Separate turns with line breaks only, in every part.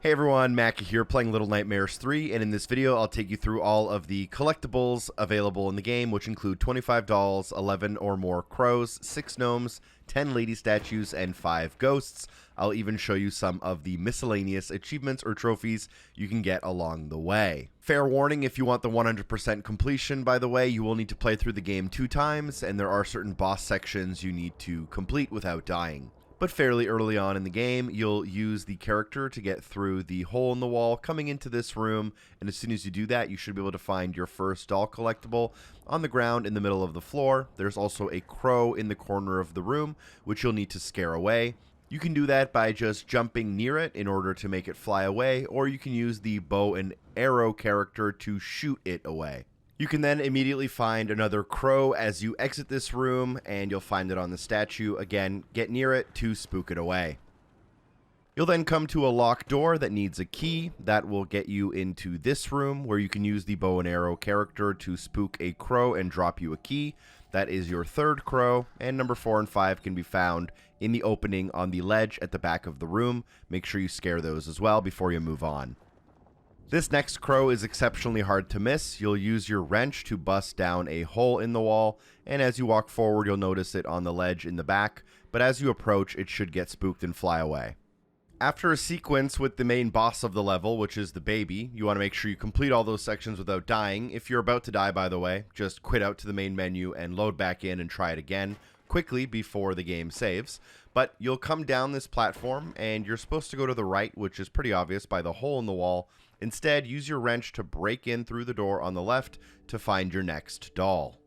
Hey everyone, Mackie here playing Little Nightmares 3, and in this video I'll take you through all of the collectibles available in the game, which include 25 dolls, 11 or more crows, 6 gnomes, 10 lady statues, and 5 ghosts. I'll even show you some of the miscellaneous achievements or trophies you can get along the way. Fair warning, if you want the 100% completion, by the way, you will need to play through the game 2 times, and there are certain boss sections you need to complete without dying. But fairly early on in the game, you'll use the character to get through the hole in the wall coming into this room, and as soon as you do that, you should be able to find your first doll collectible on the ground in the middle of the floor. There's also a crow in the corner of the room, which you'll need to scare away. You can do that by just jumping near it in order to make it fly away, or you can use the bow and arrow character to shoot it away. You can then immediately find another crow as you exit this room, and you'll find it on the statue. Again, get near it to spook it away. You'll then come to a locked door that needs a key. That will get you into this room, where you can use the bow and arrow character to spook a crow and drop you a key. That is your third crow, and number 4 and 5 can be found in the opening on the ledge at the back of the room. Make sure you scare those as well before you move on. This next crow is exceptionally hard to miss. You'll use your wrench to bust down a hole in the wall, and as you walk forward, you'll notice it on the ledge in the back, but as you approach, it should get spooked and fly away. After a sequence with the main boss of the level, which is the baby, you want to make sure you complete all those sections without dying. If you're about to die, by the way, just quit out to the main menu and load back in and try it again quickly before the game saves. But you'll come down this platform, and you're supposed to go to the right, which is pretty obvious by the hole in the wall. Instead, use your wrench to break in through the door on the left to find your next doll.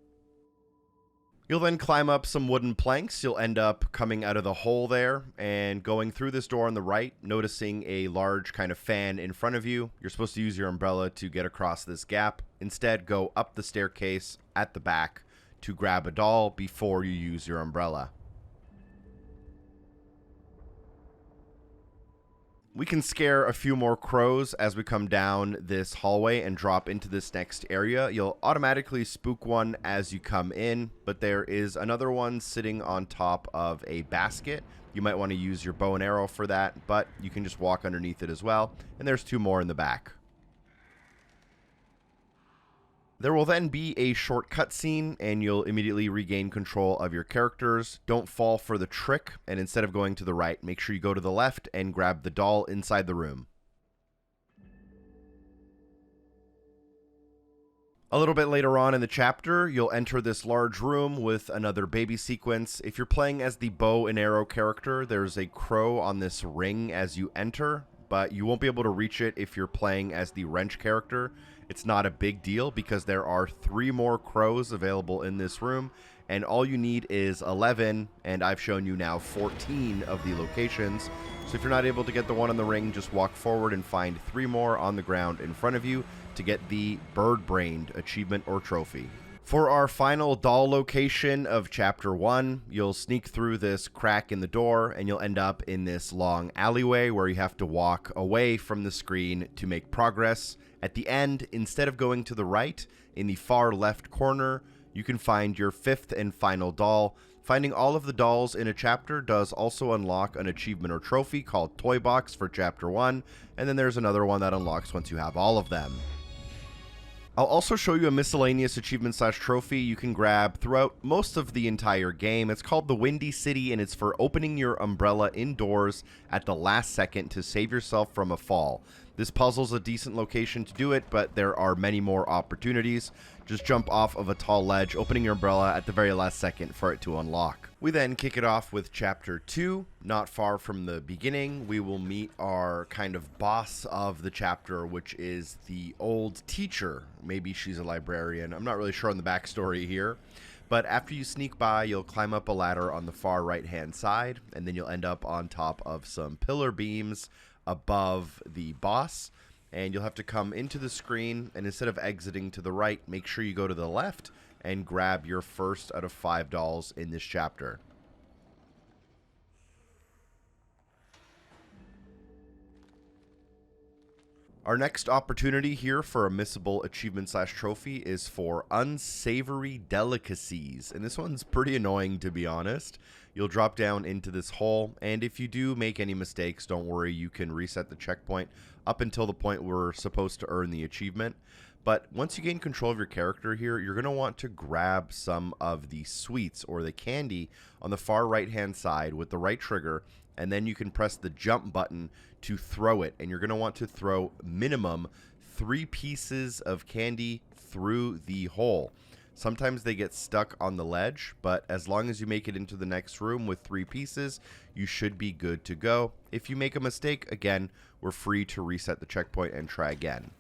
You'll then climb up some wooden planks. You'll end up coming out of the hole there and going through this door on the right, noticing a large kind of fan in front of you. You're supposed to use your umbrella to get across this gap. Instead, go up the staircase at the back to grab a doll before you use your umbrella. We can scare a few more crows as we come down this hallway and drop into this next area. You'll automatically spook one as you come in, but there is another one sitting on top of a basket. You might want to use your bow and arrow for that, but you can just walk underneath it as well. And there's 2 more in the back. There will then be a short cutscene, and you'll immediately regain control of your characters. Don't fall for the trick, and instead of going to the right, make sure you go to the left and grab the doll inside the room. A little bit later on in the chapter, you'll enter this large room with another baby sequence. If you're playing as the bow and arrow character, there's a crow on this ring as you enter, but you won't be able to reach it if you're playing as the wrench character. It's not a big deal because there are 3 more crows available in this room, and all you need is 11, and I've shown you now 14 of the locations. So if you're not able to get the one on the ring, just walk forward and find 3 more on the ground in front of you to get the bird-brained achievement or trophy. For our final doll location of Chapter 1, you'll sneak through this crack in the door, and you'll end up in this long alleyway where you have to walk away from the screen to make progress. At the end, instead of going to the right, in the far left corner, you can find your 5th and final doll. Finding all of the dolls in a chapter does also unlock an achievement or trophy called Toy Box for Chapter 1, and then there's another one that unlocks once you have all of them. I'll also show you a miscellaneous achievement / trophy you can grab throughout most of the entire game. It's called the Windy City, and it's for opening your umbrella indoors at the last second to save yourself from a fall. This puzzle's a decent location to do it, but there are many more opportunities. Just jump off of a tall ledge, opening your umbrella at the very last second for it to unlock. We then kick it off with Chapter 2. Not far from the beginning, we will meet our kind of boss of the chapter, which is the old teacher. Maybe she's a librarian. I'm not really sure on the backstory here. But after you sneak by, you'll climb up a ladder on the far right-hand side, and then you'll end up on top of some pillar beams above the boss, and you'll have to come into the screen, and instead of exiting to the right, make sure you go to the left and grab your first out of 5 dolls in this chapter. Our next opportunity here for a missable achievement slash trophy is for Unsavory Delicacies, and this one's pretty annoying, to be honest. You'll drop down into this hole, and if you do make any mistakes, don't worry, you can reset the checkpoint up until the point we're supposed to earn the achievement. But once you gain control of your character here, you're going to want to grab some of the sweets or the candy on the far right hand side with the right trigger, and then you can press the jump button to throw it. And you're going to want to throw minimum 3 pieces of candy through the hole. Sometimes they get stuck on the ledge, but as long as you make it into the next room with 3 pieces, you should be good to go. If you make a mistake, again, we're free to reset the checkpoint and try again.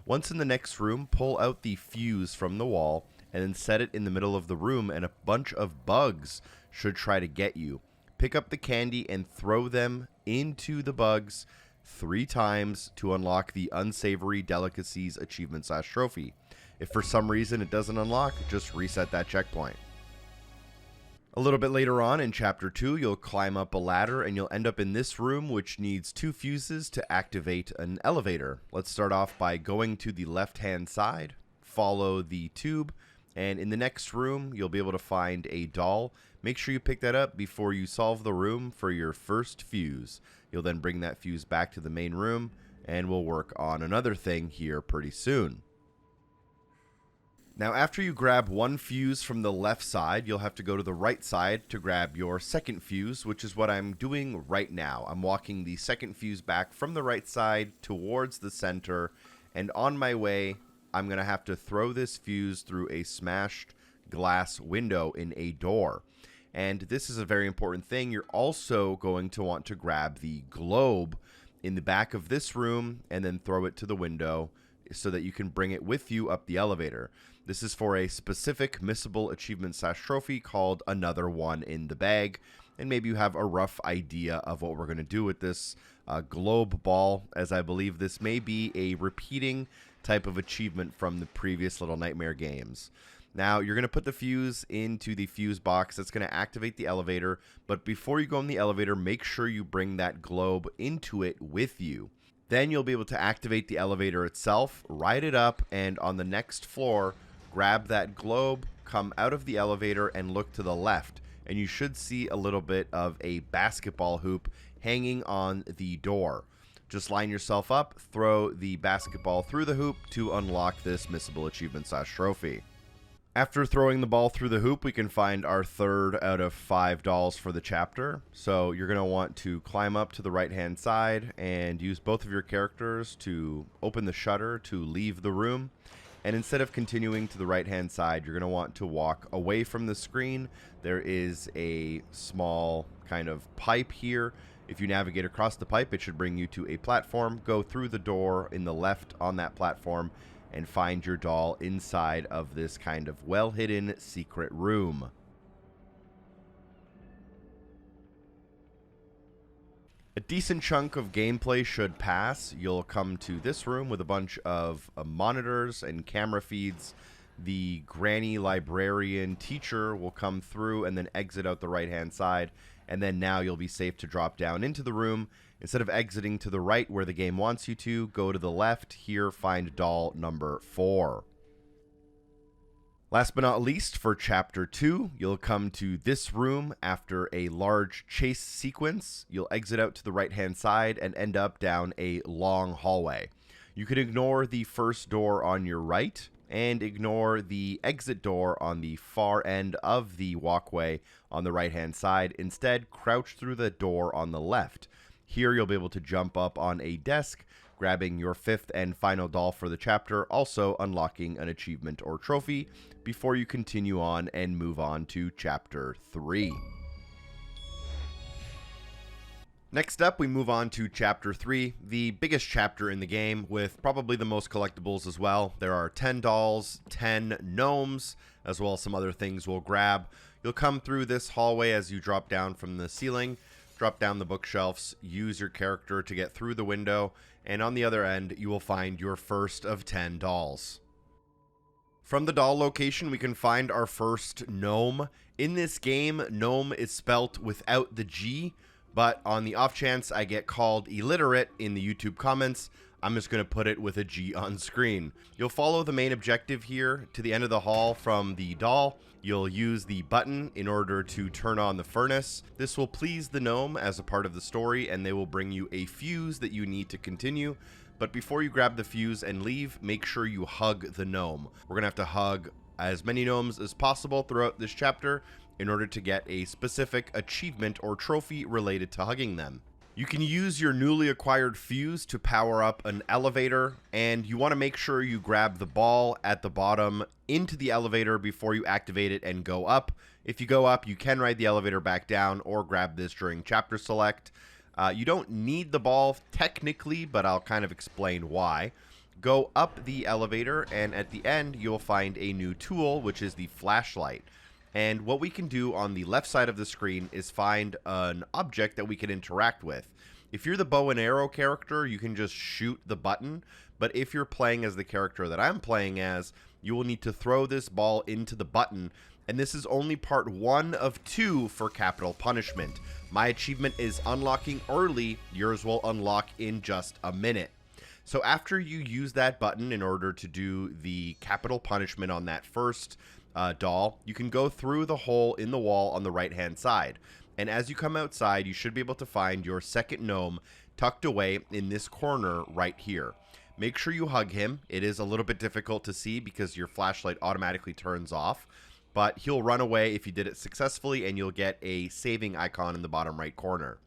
Once in the next room, pull out the fuse from the wall and then set it in the middle of the room, and a bunch of bugs should try to get you. Pick up the candy and throw them into the bugs 3 times to unlock the Unsavory Delicacies achievement slash trophy. If for some reason it doesn't unlock, just reset that checkpoint. A little bit later on in Chapter 2, you'll climb up a ladder and you'll end up in this room, which needs 2 fuses to activate an elevator. Let's start off by going to the left-hand side, follow the tube, and in the next room, you'll be able to find a doll. Make sure you pick that up before you solve the room for your first fuse. You'll then bring that fuse back to the main room, and we'll work on another thing here pretty soon. Now, after you grab 1 fuse from the left side, you'll have to go to the right side to grab your second fuse, which is what I'm doing right now. I'm walking the second fuse back from the right side towards the center, and on my way, I'm going to have to throw this fuse through a smashed glass window in a door. And this is a very important thing. You're also going to want to grab the globe in the back of this room and then throw it to the window so that you can bring it with you up the elevator. This is for a specific missable achievement slash trophy called Another One in the Bag. And maybe you have a rough idea of what we're going to do with this globe ball, as I believe this may be a repeating type of achievement from the previous Little Nightmare games. Now, you're going to put the fuse into the fuse box. That's going to activate the elevator. But before you go in the elevator, make sure you bring that globe into it with you. Then you'll be able to activate the elevator itself, ride it up, and on the next floor, grab that globe, come out of the elevator, and look to the left. And you should see a little bit of a basketball hoop hanging on the door. Just line yourself up, throw the basketball through the hoop to unlock this missable achievement slash trophy. After throwing the ball through the hoop, we can find our 3rd out of 5 dolls for the chapter. So you're going to want to climb up to the right-hand side and use both of your characters to open the shutter to leave the room. And instead of continuing to the right-hand side, you're going to want to walk away from the screen. There is a small kind of pipe here. If you navigate across the pipe, it should bring you to a platform. Go through the door in the left on that platform and find your doll inside of this kind of well-hidden secret room. A decent chunk of gameplay should pass. You'll come to this room with a bunch of monitors and camera feeds. The granny librarian teacher will come through and then exit out the right-hand side. And then now you'll be safe to drop down into the room. Instead of exiting to the right where the game wants you to, go to the left. Here, find doll number 4. Last but not least, for Chapter 2, you'll come to this room after a large chase sequence. You'll exit out to the right-hand side and end up down a long hallway. You can ignore the first door on your right and ignore the exit door on the far end of the walkway on the right-hand side. Instead, crouch through the door on the left. Here, you'll be able to jump up on a desk, grabbing your 5th and final doll for the chapter, also unlocking an achievement or trophy before you continue on and move on to Chapter 3. Next up, we move on to Chapter 3, the biggest chapter in the game, with probably the most collectibles as well. There are 10 dolls, 10 gnomes, as well as some other things we'll grab. You'll come through this hallway as you drop down from the ceiling, drop down the bookshelves, use your character to get through the window, and on the other end, you will find your first of 10 dolls. From the doll location, we can find our first gnome. In this game, gnome is spelt without the G, But on the off chance I get called illiterate in the YouTube comments, I'm just going to put it with a G on screen. You'll follow the main objective here to the end of the hall from the doll. You'll use the button in order to turn on the furnace. This will please the gnome as a part of the story, and they will bring you a fuse that you need to continue. But before you grab the fuse and leave, make sure you hug the gnome. We're going to have to hug as many gnomes as possible throughout this chapter in order to get a specific achievement or trophy related to hugging them. You can use your newly acquired fuse to power up an elevator, and you want to make sure you grab the ball at the bottom into the elevator before you activate it and go up. If you go up, you can ride the elevator back down or grab this during chapter select. You don't need the ball technically, but I'll kind of explain why. Go up the elevator, and at the end, you'll find a new tool, which is the flashlight. And what we can do on the left side of the screen is find an object that we can interact with. If you're the bow and arrow character, you can just shoot the button. But if you're playing as the character that I'm playing as, you will need to throw this ball into the button. And this is only part 1 of 2 for capital punishment. My achievement is unlocking early. Yours will unlock in just a minute. So after you use that button in order to do the capital punishment on that first doll, you can go through the hole in the wall on the right hand side, and as you come outside you should be able to find your second gnome tucked away in this corner right here. Make sure you hug him. It is a little bit difficult to see because your flashlight automatically turns off, but he'll run away if you did it successfully, and you'll get a saving icon in the bottom right corner.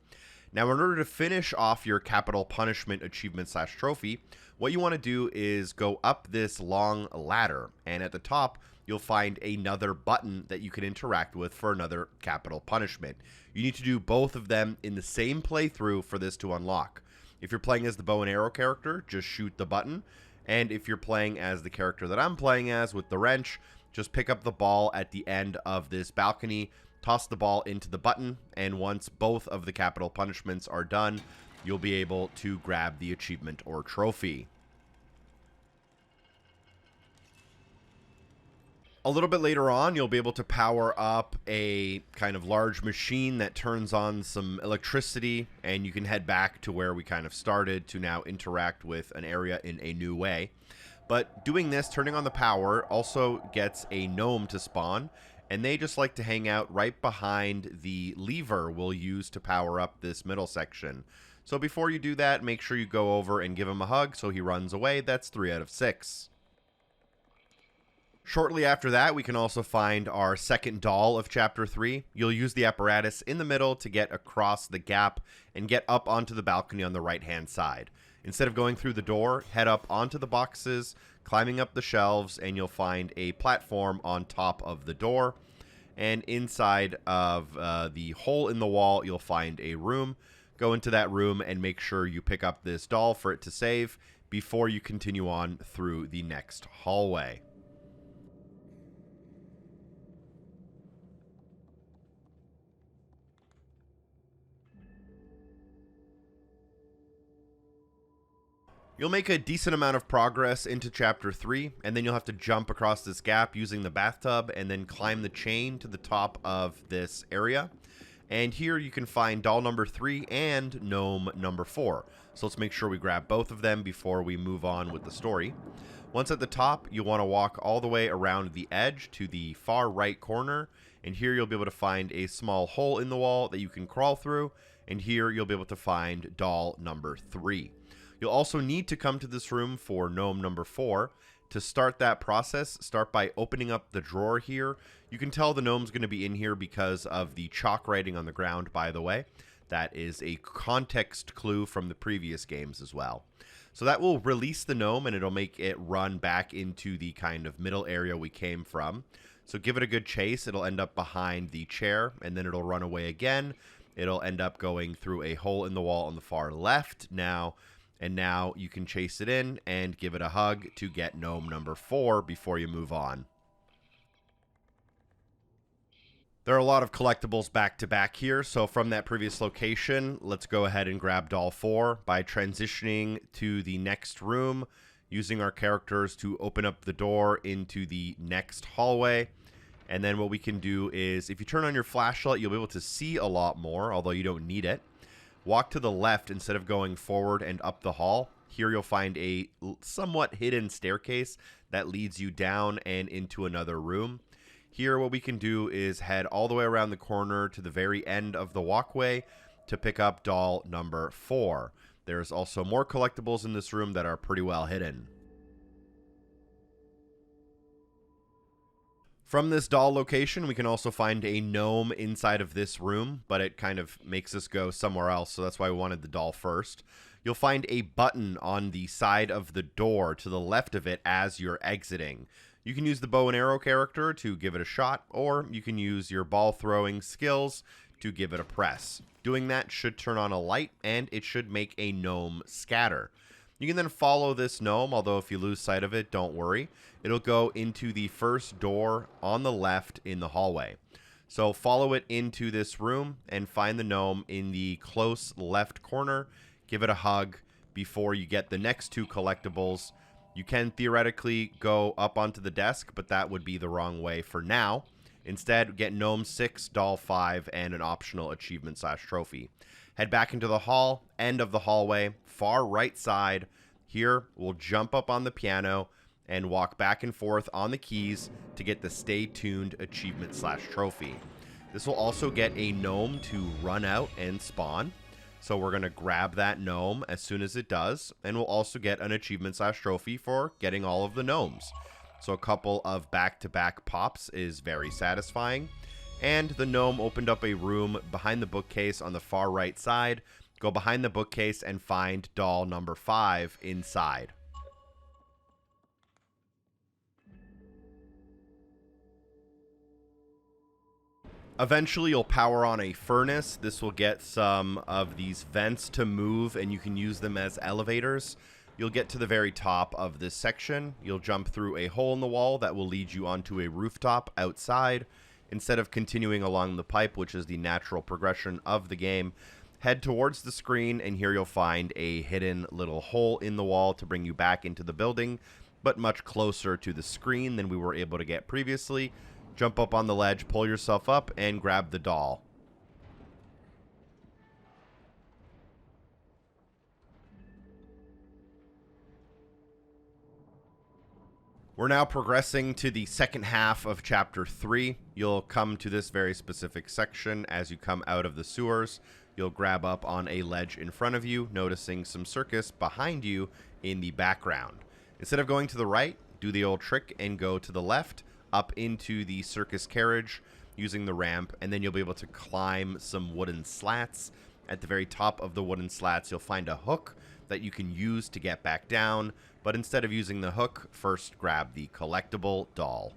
Now, in order to finish off your capital punishment achievement / trophy, what you want to do is go up this long ladder, and at the top you'll find another button that you can interact with for another capital punishment. You need to do both of them in the same playthrough for this to unlock. If you're playing as the bow and arrow character, just shoot the button. And if you're playing as the character that I'm playing as with the wrench, just pick up the ball at the end of this balcony, toss the ball into the button, and once both of the capital punishments are done, you'll be able to grab the achievement or trophy. A little bit later on, you'll be able to power up a kind of large machine that turns on some electricity, and you can head back to where we kind of started to now interact with an area in a new way. But doing this, turning on the power, also gets a gnome to spawn, and they just like to hang out right behind the lever we'll use to power up this middle section. So before you do that, make sure you go over and give him a hug so he runs away. That's 3 out of 6. Shortly after that, we can also find our second doll of Chapter 3. You'll use the apparatus in the middle to get across the gap and get up onto the balcony on the right-hand side. Instead of going through the door, head up onto the boxes, climbing up the shelves, and you'll find a platform on top of the door. And inside of the hole in the wall, you'll find a room. Go into that room and make sure you pick up this doll for it to save before you continue on through the next hallway. You'll make a decent amount of progress into Chapter 3, and then you'll have to jump across this gap using the bathtub and then climb the chain to the top of this area. And here you can find doll number 3 and gnome number 4. So let's make sure we grab both of them before we move on with the story. Once at the top, you'll want to walk all the way around the edge to the far right corner, and here you'll be able to find a small hole in the wall that you can crawl through, and here you'll be able to find doll number 3. You'll also need to come to this room for gnome number 4. To start that process, start by opening up the drawer here. You can tell the gnome's going to be in here because of the chalk writing on the ground, by the way. That is a context clue from the previous games as well. So that will release the gnome, and it'll make it run back into the kind of middle area we came from. So give it a good chase. It'll end up behind the chair, and then it'll run away again. It'll end up going through a hole in the wall on the far left now. And now you can chase it in and give it a hug to get gnome number 4 before you move on. There are a lot of collectibles back to back here, so from that previous location, let's go ahead and grab doll 4 by transitioning to the next room, using our characters to open up the door into the next hallway. And then what we can do is, if you turn on your flashlight, you'll be able to see a lot more, although you don't need it. Walk to the left instead of going forward and up the hall. Here you'll find a somewhat hidden staircase that leads you down and into another room. Here what we can do is head all the way around the corner to the very end of the walkway to pick up doll number 4. There's also more collectibles in this room that are pretty well hidden. From this doll location, we can also find a gnome inside of this room, but it kind of makes us go somewhere else, so that's why we wanted the doll first. You'll find a button on the side of the door to the left of it as you're exiting. You can use the bow and arrow character to give it a shot, or you can use your ball throwing skills to give it a press. Doing that should turn on a light, and it should make a gnome scatter. You can then follow this gnome, although if you lose sight of it, don't worry. It'll go into the first door on the left in the hallway. So follow it into this room and find the gnome in the close left corner. Give it a hug before you get the next 2 collectibles. You can theoretically go up onto the desk, but that would be the wrong way for now. Instead, get Gnome 6, Doll 5, and an optional achievement/trophy. Head back into the hall, end of the hallway, far right side. Here, we'll jump up on the piano and walk back and forth on the keys to get the Stay Tuned achievement/trophy. This will also get a gnome to run out and spawn. So we're going to grab that gnome as soon as it does, and we'll also get an achievement/trophy for getting all of the gnomes. So a couple of back-to-back pops is very satisfying. And the gnome opened up a room behind the bookcase on the far right side. Go behind the bookcase and find doll number 5 inside. Eventually, you'll power on a furnace. This will get some of these vents to move, and you can use them as elevators. You'll get to the very top of this section. You'll jump through a hole in the wall that will lead you onto a rooftop outside. Instead of continuing along the pipe, which is the natural progression of the game, head towards the screen, and here you'll find a hidden little hole in the wall to bring you back into the building, but much closer to the screen than we were able to get previously. Jump up on the ledge, pull yourself up, and grab the doll. We're now progressing to the second half of Chapter 3. You'll come to this very specific section as you come out of the sewers. You'll grab up on a ledge in front of you, noticing some circus behind you in the background. Instead of going to the right, do the old trick and go to the left, up into the circus carriage using the ramp, and then you'll be able to climb some wooden slats. At the very top of the wooden slats, you'll find a hook that you can use to get back down, but instead of using the hook, first grab the collectible doll.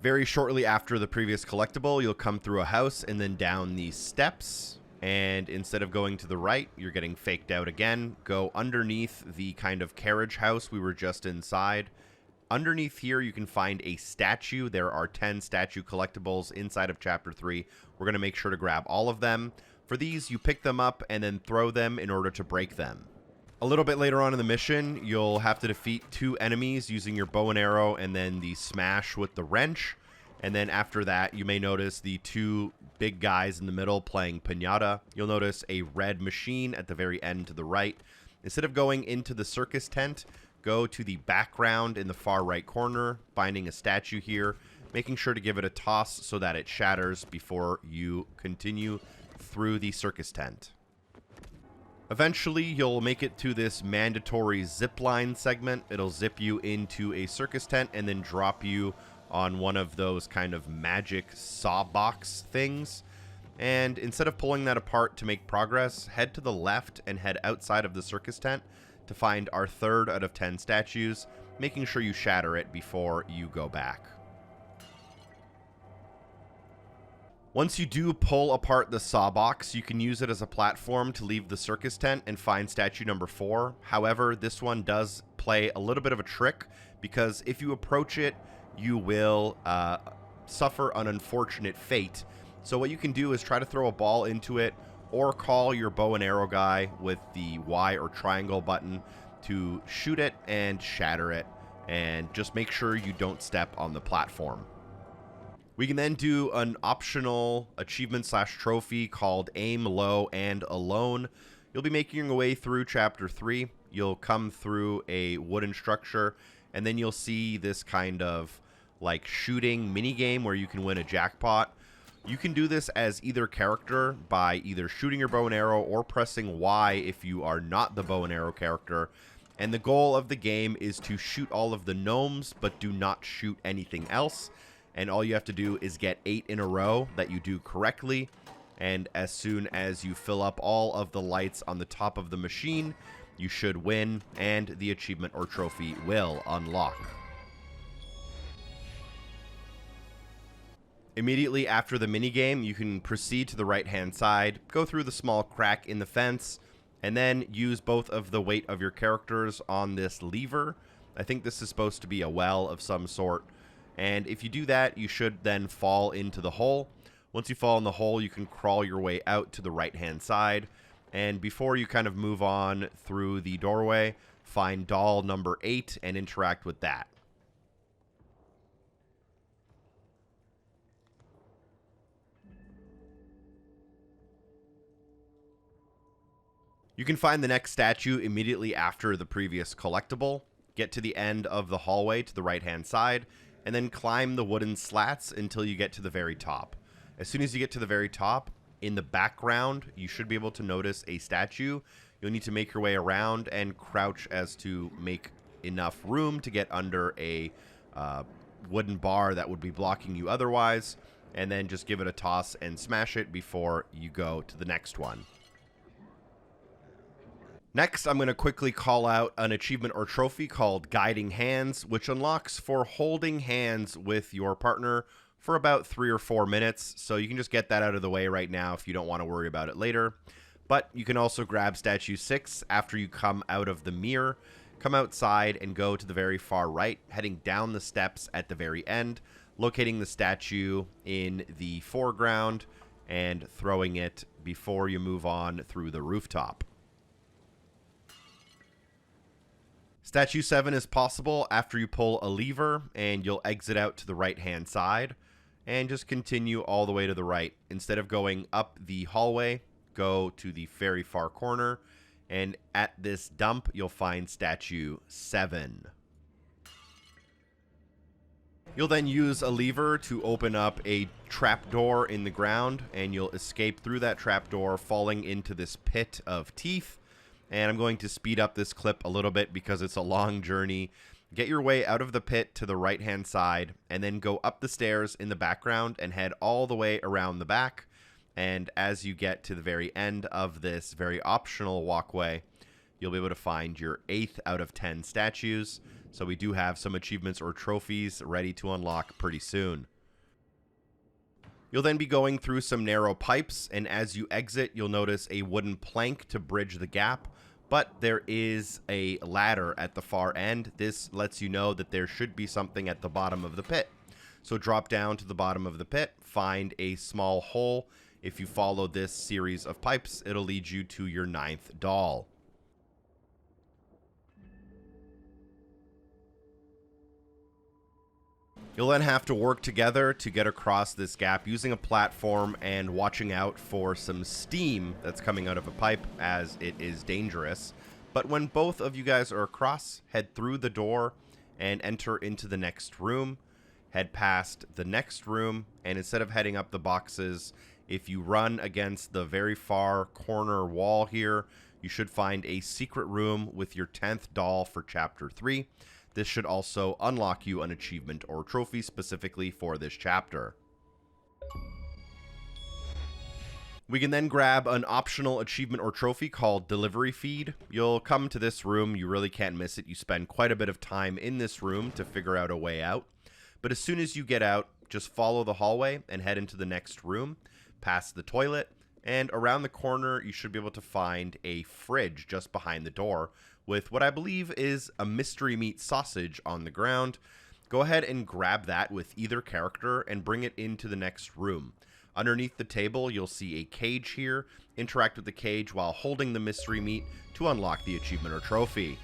Very shortly after the previous collectible, you'll come through a house and then down these steps. And instead of going to the right, you're getting faked out again. Go underneath the kind of carriage house we were just inside. Underneath here, you can find a statue. There are 10 statue collectibles inside of Chapter 3. We're going to make sure to grab all of them. For these, you pick them up and then throw them in order to break them. A little bit later on in the mission, you'll have to defeat 2 enemies using your bow and arrow and then the smash with the wrench. And then after that, you may notice the 2 big guys in the middle playing piñata. You'll notice a red machine at the very end to the right. Instead of going into the circus tent, go to the background in the far right corner, finding a statue here, making sure to give it a toss so that it shatters before you continue through the circus tent. Eventually, you'll make it to this mandatory zip line segment. It'll zip you into a circus tent and then drop you on one of those kind of magic saw box things. And instead of pulling that apart to make progress, head to the left and head outside of the circus tent to find our 3rd out of 10 statues, making sure you shatter it before you go back. Once you do pull apart the sawbox, you can use it as a platform to leave the circus tent and find statue number 4. However, this one does play a little bit of a trick, because if you approach it, you will suffer an unfortunate fate. So what you can do is try to throw a ball into it, or call your bow and arrow guy with the Y or triangle button to shoot it and shatter it, and just make sure you don't step on the platform. We can then do an optional achievement slash trophy called Aim Low and Alone. You'll be making your way through Chapter 3. You'll come through a wooden structure, and then you'll see this kind of like shooting mini game where you can win a jackpot. You can do this as either character by either shooting your bow and arrow or pressing Y if you are not the bow and arrow character. And the goal of the game is to shoot all of the gnomes, but do not shoot anything else. And all you have to do is get 8 in a row that you do correctly. And as soon as you fill up all of the lights on the top of the machine, you should win, and the achievement or trophy will unlock. Immediately after the minigame, you can proceed to the right-hand side, go through the small crack in the fence, and then use both of the weight of your characters on this lever. I think this is supposed to be a well of some sort. And if you do that, you should then fall into the hole. Once you fall in the hole, you can crawl your way out to the right-hand side. And before you kind of move on through the doorway, find doll number 8 and interact with that. You can find the next statue immediately after the previous collectible, get to the end of the hallway to the right-hand side, and then climb the wooden slats until you get to the very top. As soon as you get to the very top, in the background, you should be able to notice a statue. You'll need to make your way around and crouch as to make enough room to get under a wooden bar that would be blocking you otherwise, and then just give it a toss and smash it before you go to the next one. Next, I'm going to quickly call out an achievement or trophy called Guiding Hands, which unlocks for holding hands with your partner for about 3 or 4 minutes, so you can just get that out of the way right now if you don't want to worry about it later. But you can also grab Statue 6 after you come out of the mirror, come outside and go to the very far right, heading down the steps at the very end, locating the statue in the foreground and throwing it before you move on through the rooftop. Statue 7 is possible after you pull a lever, and you'll exit out to the right-hand side, and just continue all the way to the right. Instead of going up the hallway, go to the very far corner, and at this dump, you'll find Statue 7. You'll then use a lever to open up a trapdoor in the ground, and you'll escape through that trapdoor, falling into this pit of teeth. And I'm going to speed up this clip a little bit because it's a long journey. Get your way out of the pit to the right-hand side, and then go up the stairs in the background and head all the way around the back. And as you get to the very end of this very optional walkway, you'll be able to find your 8th out of 10 statues. So we do have some achievements or trophies ready to unlock pretty soon. You'll then be going through some narrow pipes, and as you exit, you'll notice a wooden plank to bridge the gap. But there is a ladder at the far end. This lets you know that there should be something at the bottom of the pit. So drop down to the bottom of the pit, find a small hole. If you follow this series of pipes, it'll lead you to your 9th doll. You'll then have to work together to get across this gap using a platform and watching out for some steam that's coming out of a pipe, as it is dangerous. But when both of you guys are across, head through the door and enter into the next room. Head past the next room, and instead of heading up the boxes, if you run against the very far corner wall here, you should find a secret room with your 10th doll for Chapter 3. This should also unlock you an achievement or trophy specifically for this chapter. We can then grab an optional achievement or trophy called Delivery Feed. You'll come to this room, you really can't miss it. You spend quite a bit of time in this room to figure out a way out. But as soon as you get out, just follow the hallway and head into the next room, past the toilet, and around the corner you should be able to find a fridge just behind the door with what I believe is a mystery meat sausage on the ground. Go ahead and grab that with either character and bring it into the next room. Underneath the table, you'll see a cage here. Interact with the cage while holding the mystery meat to unlock the achievement or trophy.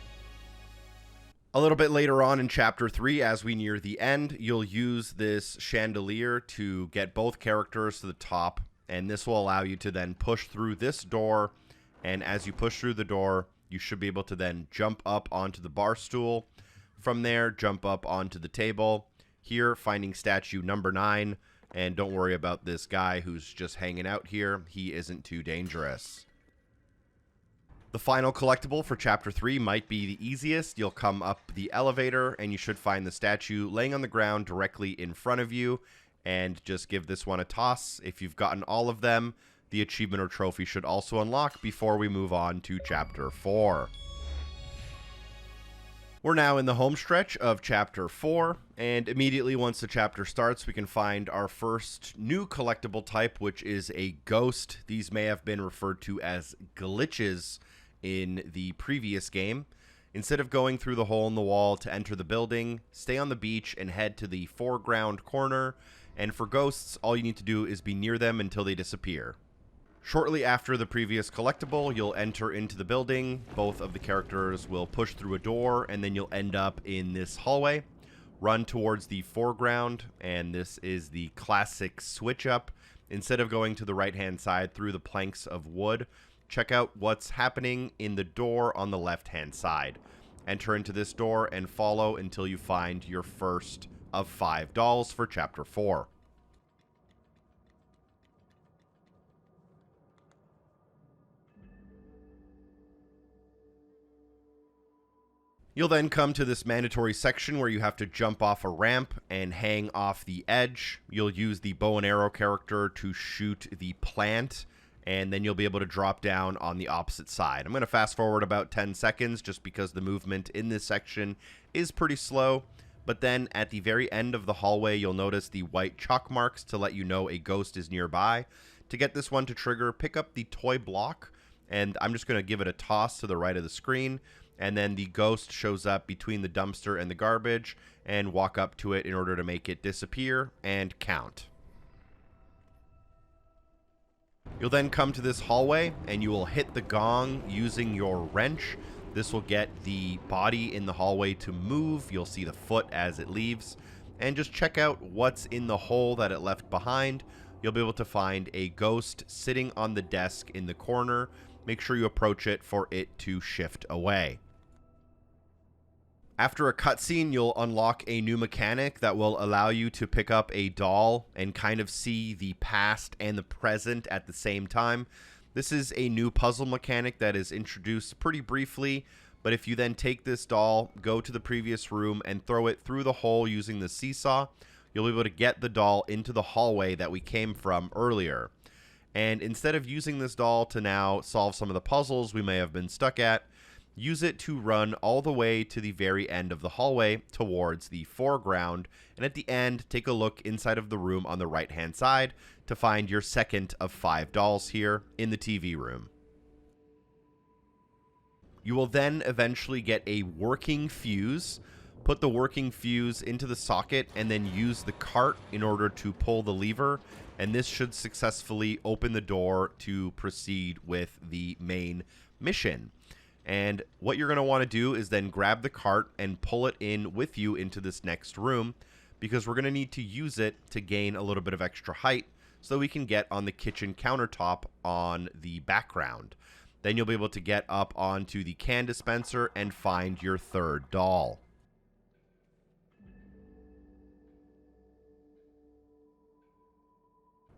A little bit later on in Chapter 3, as we near the end, you'll use this chandelier to get both characters to the top, and this will allow you to then push through this door, and as you push through the door, you should be able to then jump up onto the bar stool. From there, jump up onto the table. Here, finding statue number 9, and don't worry about this guy who's just hanging out here. He isn't too dangerous. The final collectible for Chapter 3 might be the easiest. You'll come up the elevator, and you should find the statue laying on the ground directly in front of you, and just give this one a toss. If you've gotten all of them, the achievement or trophy should also unlock before we move on to Chapter 4. We're now in the home stretch of Chapter 4, and immediately once the chapter starts, we can find our first new collectible type, which is a ghost. These may have been referred to as glitches in the previous game. Instead of going through the hole in the wall to enter the building, stay on the beach and head to the foreground corner, and for ghosts, all you need to do is be near them until they disappear. Shortly after the previous collectible, you'll enter into the building. Both of the characters will push through a door, and then you'll end up in this hallway. Run towards the foreground, and this is the classic switch up. Instead of going to the right-hand side through the planks of wood, check out what's happening in the door on the left-hand side. Enter into this door and follow until you find your first of 5 dolls for Chapter 4. You'll then come to this mandatory section where you have to jump off a ramp and hang off the edge. You'll use the bow and arrow character to shoot the plant, and then you'll be able to drop down on the opposite side. I'm going to fast forward about 10 seconds just because the movement in this section is pretty slow. But then at the very end of the hallway, you'll notice the white chalk marks to let you know a ghost is nearby. To get this one to trigger, pick up the toy block, and I'm just going to give it a toss to the right of the screen. And then the ghost shows up between the dumpster and the garbage, and walk up to it in order to make it disappear and count. You'll then come to this hallway, and you will hit the gong using your wrench. This will get the body in the hallway to move. You'll see the foot as it leaves. And just check out what's in the hole that it left behind. You'll be able to find a ghost sitting on the desk in the corner. Make sure you approach it for it to shift away. After a cutscene, you'll unlock a new mechanic that will allow you to pick up a doll and kind of see the past and the present at the same time. This is a new puzzle mechanic that is introduced pretty briefly, but if you then take this doll, go to the previous room, and throw it through the hole using the seesaw, you'll be able to get the doll into the hallway that we came from earlier. And instead of using this doll to now solve some of the puzzles we may have been stuck at, use it to run all the way to the very end of the hallway towards the foreground, and at the end, take a look inside of the room on the right-hand side to find your second of 5 dolls here in the TV room. You will then eventually get a working fuse. Put the working fuse into the socket and then use the cart in order to pull the lever, and this should successfully open the door to proceed with the main mission. And what you're going to want to do is then grab the cart and pull it in with you into this next room, because we're going to need to use it to gain a little bit of extra height so we can get on the kitchen countertop on the background. Then you'll be able to get up onto the can dispenser and find your third doll.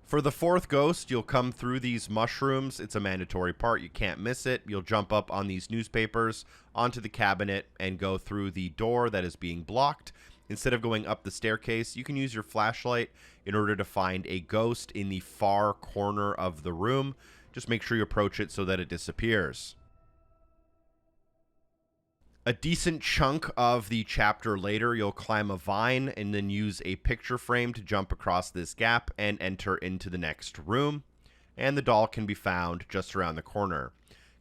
For the fourth ghost, you'll come through these mushrooms. It's a mandatory part. You can't miss it. You'll jump up on these newspapers onto the cabinet and go through the door that is being blocked. Instead of going up the staircase, you can use your flashlight in order to find a ghost in the far corner of the room. Just make sure you approach it so that it disappears. A decent chunk of the chapter later, you'll climb a vine and then use a picture frame to jump across this gap and enter into the next room. And the doll can be found just around the corner.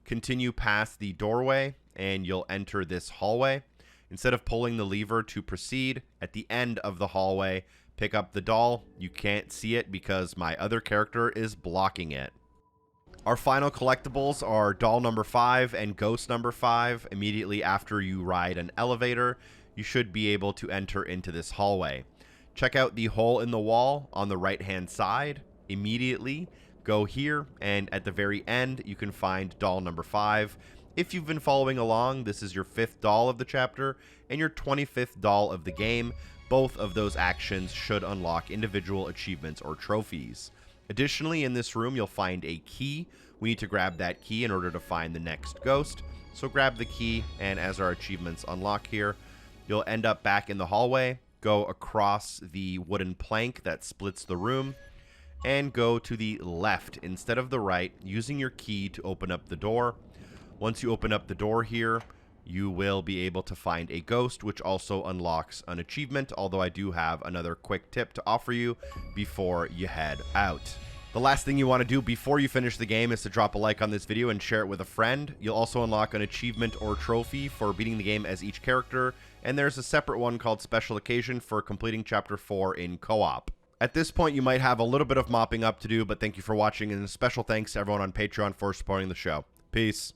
Continue past the doorway and you'll enter this hallway. Instead of pulling the lever to proceed, at the end of the hallway, pick up the doll. You can't see it because my other character is blocking it. Our final collectibles are doll number 5 and ghost number 5. Immediately after you ride an elevator, you should be able to enter into this hallway. Check out the hole in the wall on the right-hand side. Immediately go here, and at the very end, you can find doll number 5. If you've been following along, this is your 5th doll of the chapter and your 25th doll of the game. Both of those actions should unlock individual achievements or trophies. Additionally, in this room, you'll find a key. We need to grab that key in order to find the next ghost. So grab the key, and as our achievements unlock here, you'll end up back in the hallway, go across the wooden plank that splits the room, and go to the left instead of the right, using your key to open up the door. Once you open up the door here, you will be able to find a ghost, which also unlocks an achievement, although I do have another quick tip to offer you before you head out. The last thing you want to do before you finish the game is to drop a like on this video and share it with a friend. You'll also unlock an achievement or trophy for beating the game as each character, and there's a separate one called Special Occasion for completing Chapter 4 in co-op. At this point, you might have a little bit of mopping up to do, but thank you for watching, and a special thanks to everyone on Patreon for supporting the show. Peace.